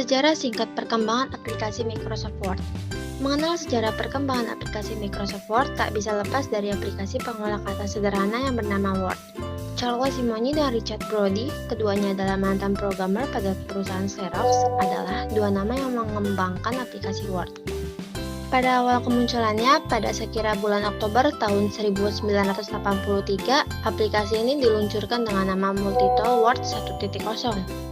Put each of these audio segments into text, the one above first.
Sejarah singkat perkembangan aplikasi Microsoft Word. Mengenal sejarah perkembangan aplikasi Microsoft Word tak bisa lepas dari aplikasi pengolah kata sederhana yang bernama Word. Charles Simonyi dan Richard Brody, keduanya adalah mantan programmer pada perusahaan Xerox, adalah dua nama yang mengembangkan aplikasi Word. Pada awal kemunculannya, pada sekira bulan Oktober tahun 1983, aplikasi ini diluncurkan dengan nama Multitool Word 1.0.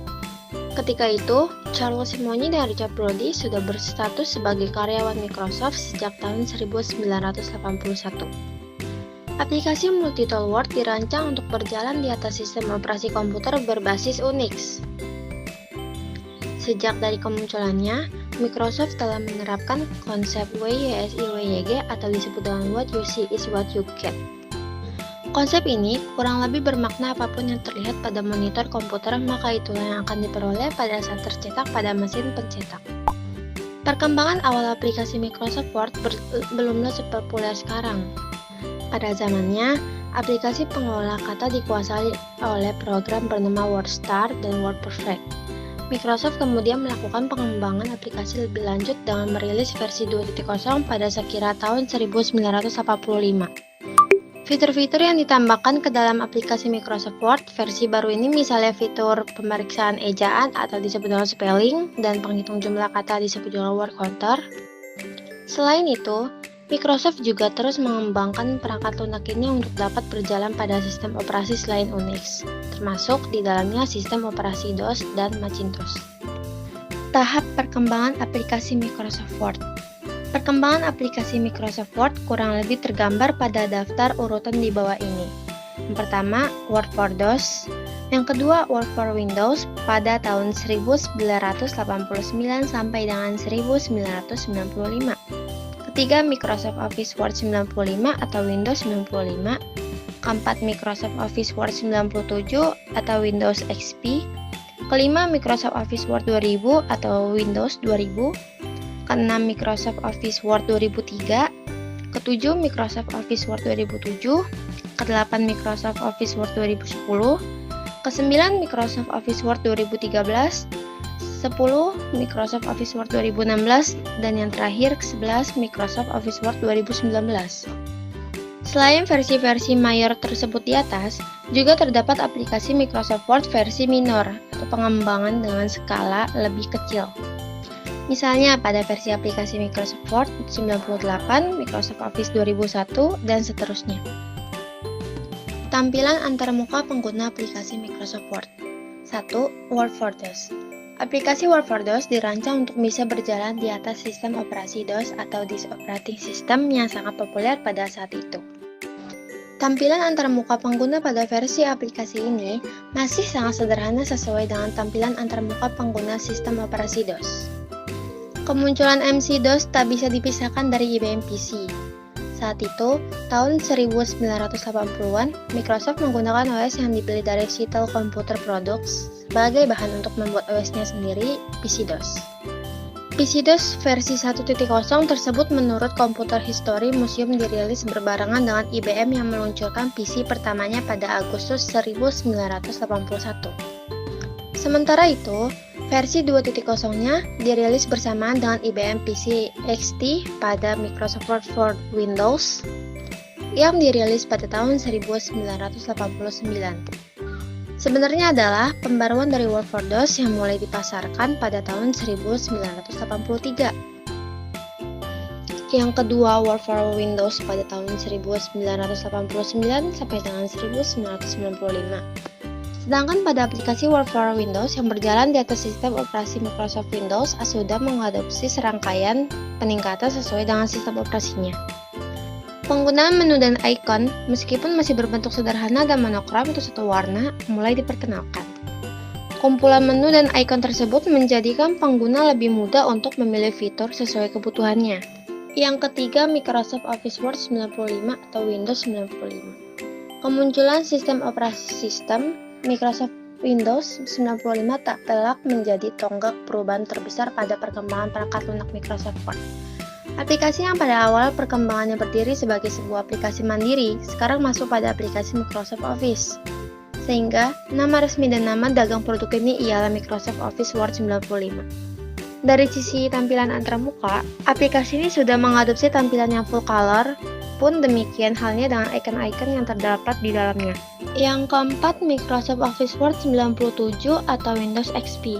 Ketika itu, Charles Simonyi dan Richard Brody sudah berstatus sebagai karyawan Microsoft sejak tahun 1981. Aplikasi Multitool Word dirancang untuk berjalan di atas sistem operasi komputer berbasis Unix. Sejak dari kemunculannya, Microsoft telah menerapkan konsep WYSI-WYG atau disebut dengan What You See is What You Get. Konsep ini kurang lebih bermakna apapun yang terlihat pada monitor komputer, maka itulah yang akan diperoleh pada saat tercetak pada mesin pencetak. Perkembangan awal aplikasi Microsoft Word belumlah sepopuler sekarang. Pada zamannya, aplikasi pengolah kata dikuasai oleh program bernama WordStar dan WordPerfect. Microsoft kemudian melakukan pengembangan aplikasi lebih lanjut dengan merilis versi 2.0 pada sekira tahun 1985. Fitur-fitur yang ditambahkan ke dalam aplikasi Microsoft Word versi baru ini misalnya fitur pemeriksaan ejaan atau disebut dengan spelling dan penghitung jumlah kata disebut dengan word counter. Selain itu, Microsoft juga terus mengembangkan perangkat lunak ini untuk dapat berjalan pada sistem operasi selain Unix, termasuk di dalamnya sistem operasi DOS dan Macintosh. Tahap perkembangan aplikasi Microsoft Word. Perkembangan aplikasi Microsoft Word kurang lebih tergambar pada daftar urutan di bawah ini. Yang pertama, Word for DOS. Yang kedua, Word for Windows pada tahun 1989 sampai dengan 1995. Ketiga, Microsoft Office Word 95 atau Windows 95. Keempat, Microsoft Office Word 97 atau Windows XP. Kelima, Microsoft Office Word 2000 atau Windows 2000. Keenam, Microsoft Office Word 2003. Ketujuh, Microsoft Office Word 2007. Kedelapan, Microsoft Office Word 2010. Kesembilan, Microsoft Office Word 2013. 10. Microsoft Office Word 2016 dan yang terakhir ke-11 Microsoft Office Word 2019. Selain versi-versi mayor tersebut di atas, juga terdapat aplikasi Microsoft Word versi minor atau pengembangan dengan skala lebih kecil. Misalnya pada versi aplikasi Microsoft Word 98, Microsoft Office 2001, dan seterusnya. Tampilan antarmuka pengguna aplikasi Microsoft Word. 1. Word for DOS. Aplikasi Word for DOS dirancang untuk bisa berjalan di atas sistem operasi DOS atau disk operating system yang sangat populer pada saat itu. Tampilan antarmuka pengguna pada versi aplikasi ini masih sangat sederhana sesuai dengan tampilan antarmuka pengguna sistem operasi DOS. Kemunculan MC-DOS tak bisa dipisahkan dari IBM PC. Saat itu, tahun 1980-an, Microsoft menggunakan OS yang dipilih dari Seattle Computer Products sebagai bahan untuk membuat OS-nya sendiri, PC-DOS. PC-DOS versi 1.0 tersebut menurut Computer History Museum dirilis berbarengan dengan IBM yang meluncurkan PC pertamanya pada Agustus 1981. Sementara itu, versi 2.0-nya dirilis bersamaan dengan IBM PC XT pada Microsoft Word for Windows yang dirilis pada tahun 1989. Sebenarnya adalah pembaruan dari Word for DOS yang mulai dipasarkan pada tahun 1983. Yang kedua, Word for Windows pada tahun 1989 sampai dengan 1995. Sedangkan pada aplikasi Word for Windows yang berjalan di atas sistem operasi Microsoft Windows sudah mengadopsi serangkaian peningkatan sesuai dengan sistem operasinya. Penggunaan menu dan icon, meskipun masih berbentuk sederhana dan monokrom untuk satu warna, mulai diperkenalkan. Kumpulan menu dan icon tersebut menjadikan pengguna lebih mudah untuk memilih fitur sesuai kebutuhannya. Yang ketiga, Microsoft Office Word 95 atau Windows 95. Kemunculan sistem operasi sistem Microsoft Windows 95 tak pelak menjadi tonggak perubahan terbesar pada perkembangan perangkat lunak Microsoft Word. Aplikasi yang pada awal perkembangannya berdiri sebagai sebuah aplikasi mandiri, sekarang masuk pada aplikasi Microsoft Office. Sehingga, nama resmi dan nama dagang produk ini ialah Microsoft Office Word 95. Dari sisi tampilan antarmuka, aplikasi ini sudah mengadopsi tampilan yang full color, pun demikian halnya dengan icon-icon yang terdapat di dalamnya. Yang keempat, Microsoft Office Word 97 atau Windows XP.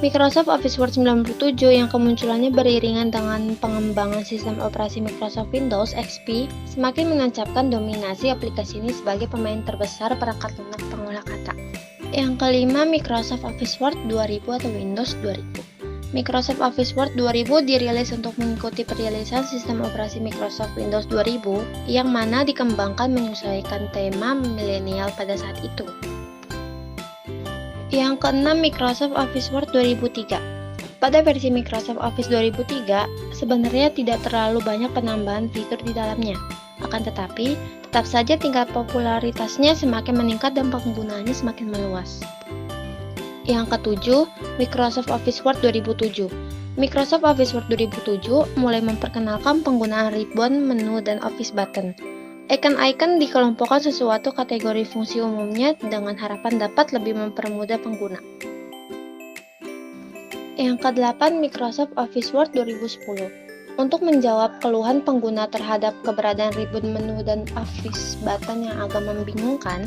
Microsoft Office Word 97 yang kemunculannya beriringan dengan pengembangan sistem operasi Microsoft Windows XP semakin menancapkan dominasi aplikasi ini sebagai pemain terbesar perangkat lunak pengolah kata. Yang kelima, Microsoft Office Word 2000 atau Windows 2000. Microsoft Office Word 2000 dirilis untuk mengikuti perilisan sistem operasi Microsoft Windows 2000 yang mana dikembangkan menyesuaikan tema milenial pada saat itu. Yang keenam, Microsoft Office Word 2003. Pada versi Microsoft Office 2003, sebenarnya tidak terlalu banyak penambahan fitur di dalamnya. Akan tetapi, tetap saja tingkat popularitasnya semakin meningkat dan penggunaannya semakin meluas. Yang ketujuh, Microsoft Office Word 2007. Microsoft Office Word 2007 mulai memperkenalkan penggunaan ribbon, menu, dan office button. Icon-icon dikelompokkan sesuatu kategori fungsi umumnya dengan harapan dapat lebih mempermudah pengguna. Yang kedelapan, Microsoft Office Word 2010. Untuk menjawab keluhan pengguna terhadap keberadaan ribbon, menu, dan office button yang agak membingungkan,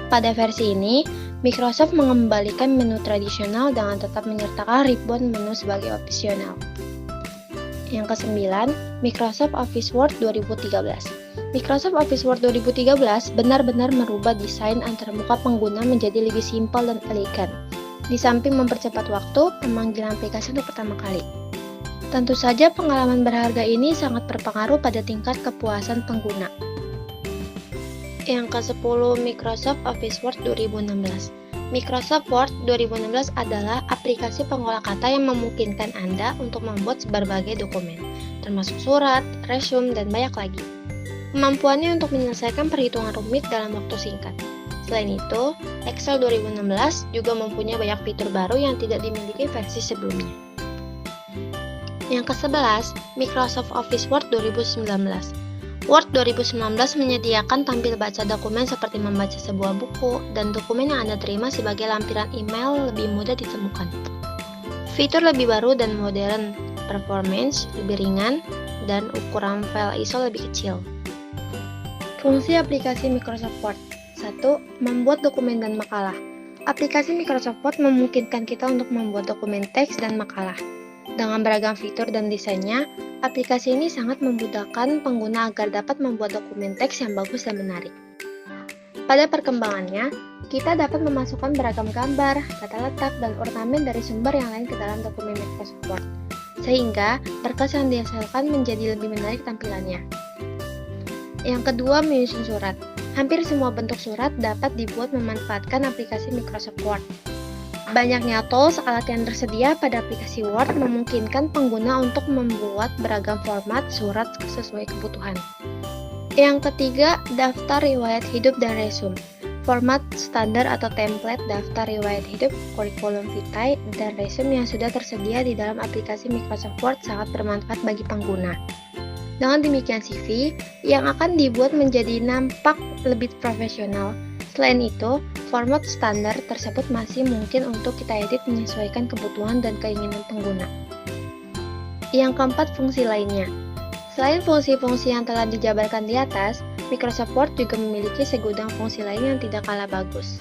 pada versi ini, Microsoft mengembalikan menu tradisional dengan tetap menyertakan ribbon menu sebagai opsional. Yang kesembilan, Microsoft Office Word 2013. Microsoft Office Word 2013 benar-benar merubah desain antarmuka pengguna menjadi lebih simpel dan elegan, di samping mempercepat waktu pemanggilan aplikasi untuk pertama kali. Tentu saja pengalaman berharga ini sangat berpengaruh pada tingkat kepuasan pengguna. Yang ke-10, Microsoft Office Word 2016. Microsoft Word 2016 adalah aplikasi pengolah kata yang memungkinkan Anda untuk membuat berbagai dokumen, termasuk surat, resume, dan banyak lagi. Kemampuannya untuk menyelesaikan perhitungan rumit dalam waktu singkat. Selain itu, Excel 2016 juga mempunyai banyak fitur baru yang tidak dimiliki versi sebelumnya. Yang ke-11, Microsoft Office Word 2019. Word 2019 menyediakan tampil baca dokumen seperti membaca sebuah buku, dan dokumen yang Anda terima sebagai lampiran email lebih mudah ditemukan. Fitur lebih baru dan modern, performance lebih ringan, dan ukuran file ISO lebih kecil. Fungsi aplikasi Microsoft Word. 1. Membuat dokumen dan makalah. Aplikasi Microsoft Word memungkinkan kita untuk membuat dokumen teks dan makalah. Dengan beragam fitur dan desainnya, aplikasi ini sangat memudahkan pengguna agar dapat membuat dokumen teks yang bagus dan menarik. Pada perkembangannya, kita dapat memasukkan beragam gambar, kata letak, dan ornamen dari sumber yang lain ke dalam dokumen Microsoft Word, sehingga berkas yang dihasilkan menjadi lebih menarik tampilannya. Yang kedua, menyusun surat. Hampir semua bentuk surat dapat dibuat memanfaatkan aplikasi Microsoft Word. Banyaknya tools alat yang tersedia pada aplikasi Word memungkinkan pengguna untuk membuat beragam format surat sesuai kebutuhan. Yang ketiga, daftar riwayat hidup dan resume. Format standar atau template daftar riwayat hidup, kurikulum vitae, dan resume yang sudah tersedia di dalam aplikasi Microsoft Word sangat bermanfaat bagi pengguna. Dengan demikian CV yang akan dibuat menjadi nampak lebih profesional. Selain itu, format standar tersebut masih mungkin untuk kita edit menyesuaikan kebutuhan dan keinginan pengguna. Yang keempat, fungsi lainnya. Selain fungsi-fungsi yang telah dijabarkan di atas, Microsoft Word juga memiliki segudang fungsi lain yang tidak kalah bagus.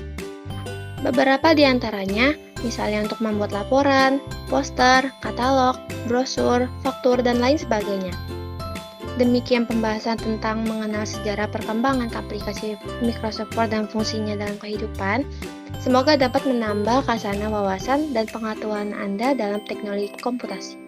Beberapa di antaranya, misalnya untuk membuat laporan, poster, katalog, brosur, faktur, dan lain sebagainya. Demikian pembahasan tentang mengenal sejarah perkembangan aplikasi Microsoft Word dan fungsinya dalam kehidupan. Semoga dapat menambah khazanah wawasan dan pengetahuan Anda dalam teknologi komputasi.